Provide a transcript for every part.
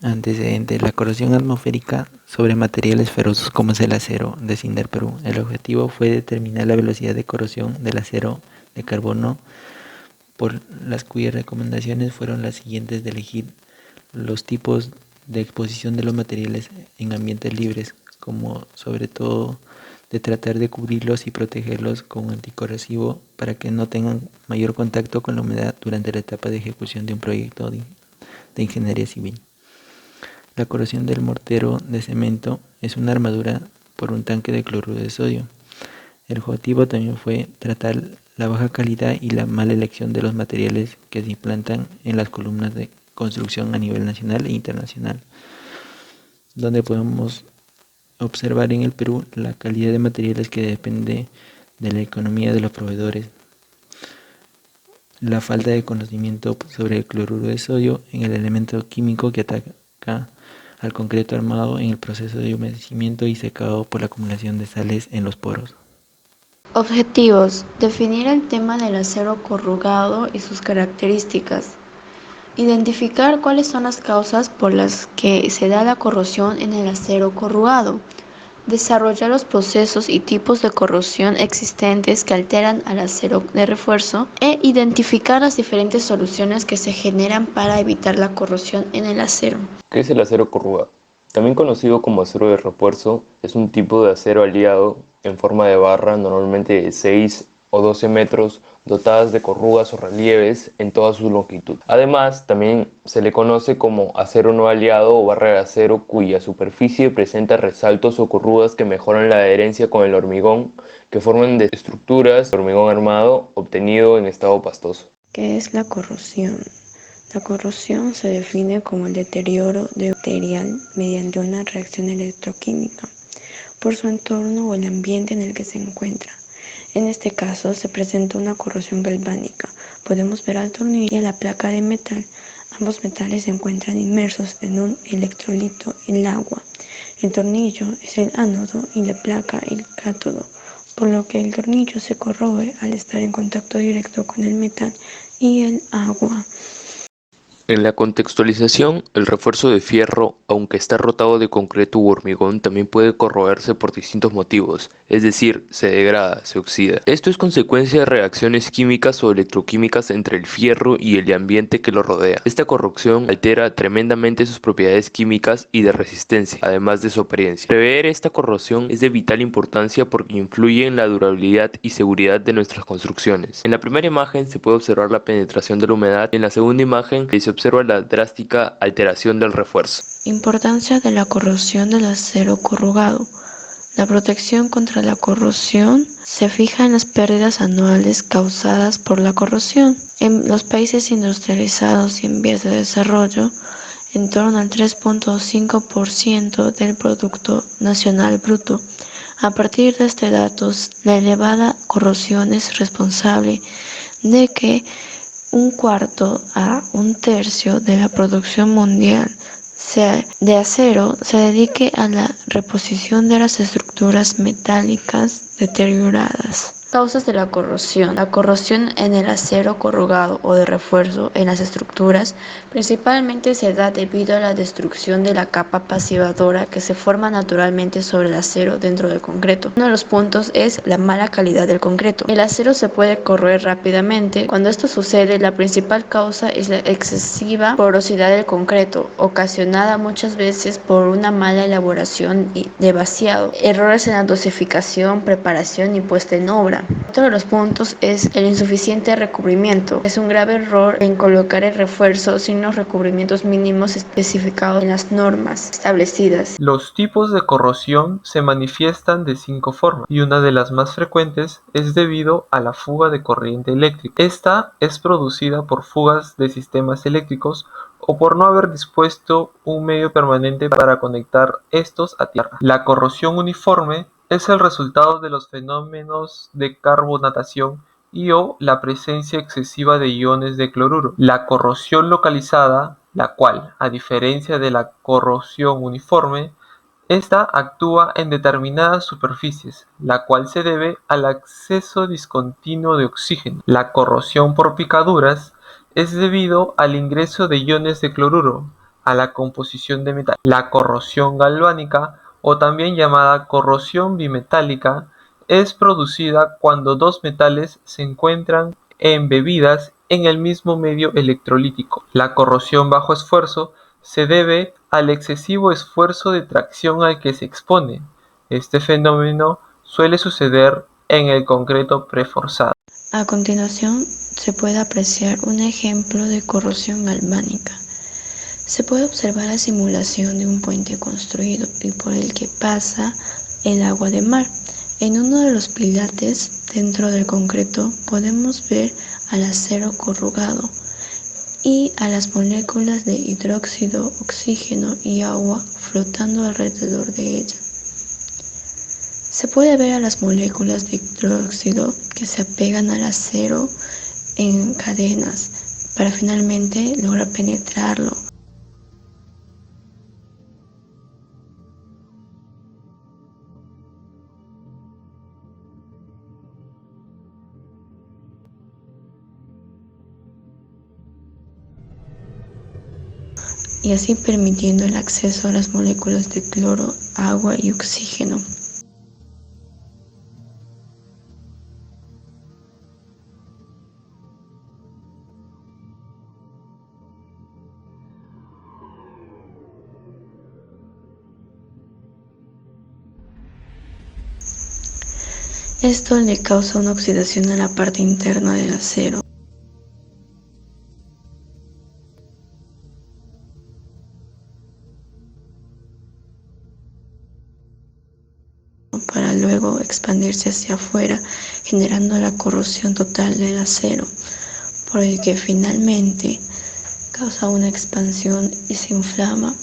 Antecedente: la corrosión atmosférica sobre materiales ferrosos como es el acero de Cinder Perú. El objetivo fue determinar la velocidad de corrosión del acero de carbono, por las cuyas recomendaciones fueron las siguientes: de elegir los tipos de exposición de los materiales en ambientes libres, como sobre todo de tratar de cubrirlos y protegerlos con anticorrosivo para que no tengan mayor contacto con la humedad durante la etapa de ejecución de un proyecto de ingeniería civil. La corrosión del mortero de cemento es una armadura por un tanque de cloruro de sodio. El objetivo también fue tratar la baja calidad y la mala elección de los materiales que se implantan en las columnas de construcción a nivel nacional e internacional, donde podemos observar en el Perú la calidad de materiales que depende de la economía de los proveedores, la falta de conocimiento sobre el cloruro de sodio en el elemento químico que ataca al concreto armado en el proceso de humedecimiento y secado por la acumulación de sales en los poros. Objetivos: definir el tema del acero corrugado y sus características. Identificar cuáles son las causas por las que se da la corrosión en el acero corrugado. Desarrollar los procesos y tipos de corrosión existentes que alteran al acero de refuerzo e identificar las diferentes soluciones que se generan para evitar la corrosión en el acero. ¿Qué es el acero corrugado? También conocido como acero de refuerzo, es un tipo de acero aliado en forma de barra, normalmente de 6 o 12 metros, dotadas de corrugas o relieves en toda su longitud. Además, también se le conoce como acero no aliado o barra de acero, cuya superficie presenta resaltos o corrugas que mejoran la adherencia con el hormigón, que forman de estructuras de hormigón armado obtenido en estado pastoso. ¿Qué es la corrosión? La corrosión se define como el deterioro de un material mediante una reacción electroquímica por su entorno o el ambiente en el que se encuentra. En este caso se presenta una corrosión galvánica. Podemos ver al tornillo y a la placa de metal. Ambos metales se encuentran inmersos en un electrolito, el agua. El tornillo es el ánodo y la placa el cátodo, por lo que el tornillo se corroe al estar en contacto directo con el metal y el agua. En la contextualización, el refuerzo de fierro, aunque está rotado de concreto u hormigón, también puede corroerse por distintos motivos, es decir, se degrada, se oxida. Esto es consecuencia de reacciones químicas o electroquímicas entre el fierro y el ambiente que lo rodea. Esta corrosión altera tremendamente sus propiedades químicas y de resistencia, además de su apariencia. Prever esta corrosión es de vital importancia porque influye en la durabilidad y seguridad de nuestras construcciones. En la primera imagen se puede observar la penetración de la humedad, en la segunda imagen se observa la drástica alteración del refuerzo. Importancia de la corrosión del acero corrugado. La protección contra la corrosión se fija en las pérdidas anuales causadas por la corrosión. En los países industrializados y en vías de desarrollo, en torno al 3.5% del Producto Nacional Bruto. A partir de este dato, la elevada corrosión es responsable de que un cuarto a un tercio de la producción mundial de acero se dedique a la reposición de las estructuras metálicas deterioradas. Causas de la corrosión. La corrosión en el acero corrugado o de refuerzo en las estructuras principalmente se da debido a la destrucción de la capa pasivadora que se forma naturalmente sobre el acero dentro del concreto. Uno de los puntos es la mala calidad del concreto. El acero se puede corroer rápidamente. Cuando esto sucede, la principal causa es la excesiva porosidad del concreto, ocasionada muchas veces por una mala elaboración de vaciado, errores en la dosificación, preparación y puesta en obra. Otro de los puntos es el insuficiente recubrimiento. Es un grave error en colocar el refuerzo sin los recubrimientos mínimos especificados en las normas establecidas. Los tipos de corrosión se manifiestan de 5 formas y una de las más frecuentes es debido a la fuga de corriente eléctrica. Esta es producida por fugas de sistemas eléctricos o por no haber dispuesto un medio permanente para conectar estos a tierra. La corrosión uniforme es el resultado de los fenómenos de carbonatación y o la presencia excesiva de iones de cloruro. La corrosión localizada, la cual, a diferencia de la corrosión uniforme, esta actúa en determinadas superficies, la cual se debe al acceso discontinuo de oxígeno. La corrosión por picaduras es debido al ingreso de iones de cloruro, a la composición de metal. La corrosión galvánica, o también llamada corrosión bimetálica, es producida cuando dos metales se encuentran embebidas en el mismo medio electrolítico. La corrosión bajo esfuerzo se debe al excesivo esfuerzo de tracción al que se expone. Este fenómeno suele suceder en el concreto preforzado. A continuación, se puede apreciar un ejemplo de corrosión galvánica. Se puede observar la simulación de un puente construido y por el que pasa el agua de mar. En uno de los pilates dentro del concreto podemos ver al acero corrugado y a las moléculas de hidróxido, oxígeno y agua flotando alrededor de ella. Se puede ver a las moléculas de hidróxido que se apegan al acero en cadenas para finalmente lograr penetrarlo. Y así permitiendo el acceso a las moléculas de cloro, agua y oxígeno. Esto le causa una oxidación a la parte interna del acero. Para luego expandirse hacia afuera, generando la corrosión total del acero, por el que finalmente causa una expansión y se inflama.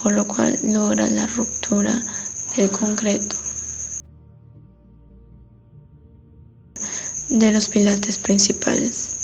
Por lo cual logra la ruptura del concreto de los pilates principales.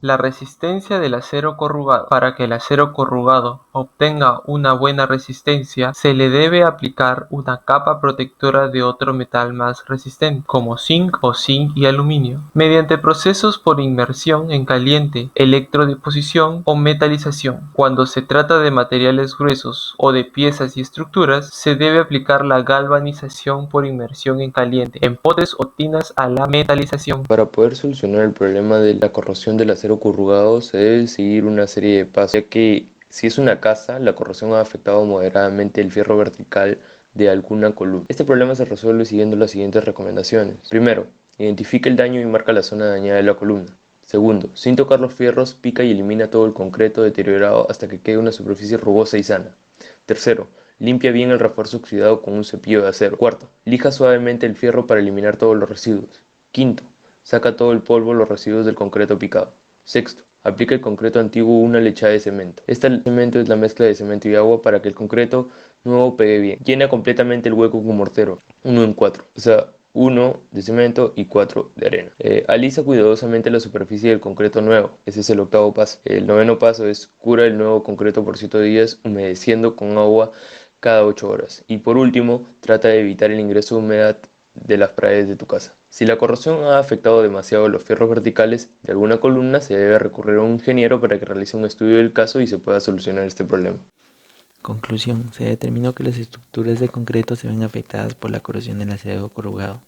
La resistencia del acero corrugado. Para que el acero corrugado obtenga una buena resistencia, se le debe aplicar una capa protectora de otro metal más resistente, como zinc o zinc y aluminio, mediante procesos por inmersión en caliente, electrodeposición o metalización. Cuando se trata de materiales gruesos o de piezas y estructuras, se debe aplicar la galvanización por inmersión en caliente, en potes o tinas a la metalización. Para poder solucionar el problema de la corrosión del acero corrugado se debe seguir una serie de pasos, ya que si es una casa, la corrosión ha afectado moderadamente el fierro vertical de alguna columna. Este problema se resuelve siguiendo las siguientes recomendaciones. Primero, identifica el daño y marca la zona dañada de la columna. Segundo, sin tocar los fierros, pica y elimina todo el concreto deteriorado hasta que quede una superficie rugosa y sana. Tercero, limpia bien el refuerzo oxidado con un cepillo de acero. Cuarto, lija suavemente el fierro para eliminar todos los residuos. Quinto, saca todo el polvo, los residuos del concreto picado. Sexto, aplica el concreto antiguo una lechada de cemento. Esta cemento es la mezcla de cemento y agua para que el concreto nuevo pegue bien. Llena completamente el hueco con mortero, 1 en 4. O sea, 1 de cemento y 4 de arena. Alisa cuidadosamente la superficie del concreto nuevo. Ese es el octavo paso. El noveno paso es cura el nuevo concreto por 7 días humedeciendo con agua cada 8 horas. Y por último, trata de evitar el ingreso de humedad de las paredes de tu casa. Si la corrosión ha afectado demasiado los fierros verticales de alguna columna, se debe recurrir a un ingeniero para que realice un estudio del caso y se pueda solucionar este problema. Conclusión: se determinó que las estructuras de concreto se ven afectadas por la corrosión del acero corrugado.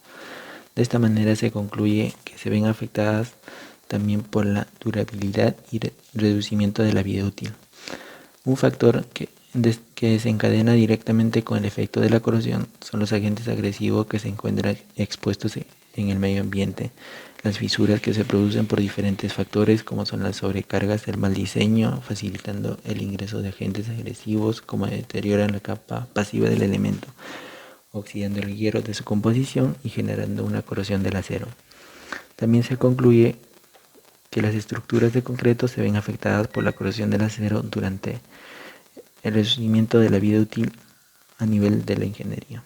De esta manera se concluye que se ven afectadas también por la durabilidad y reducimiento de la vida útil. Un factor que desencadena directamente con el efecto de la corrosión son los agentes agresivos que se encuentran expuestos en el medio ambiente, las fisuras que se producen por diferentes factores como son las sobrecargas, el mal diseño, facilitando el ingreso de agentes agresivos como deterioran la capa pasiva del elemento, oxidando el hierro de su composición y generando una corrosión del acero. También se concluye que las estructuras de concreto se ven afectadas por la corrosión del acero durante el reducimiento de la vida útil a nivel de la ingeniería.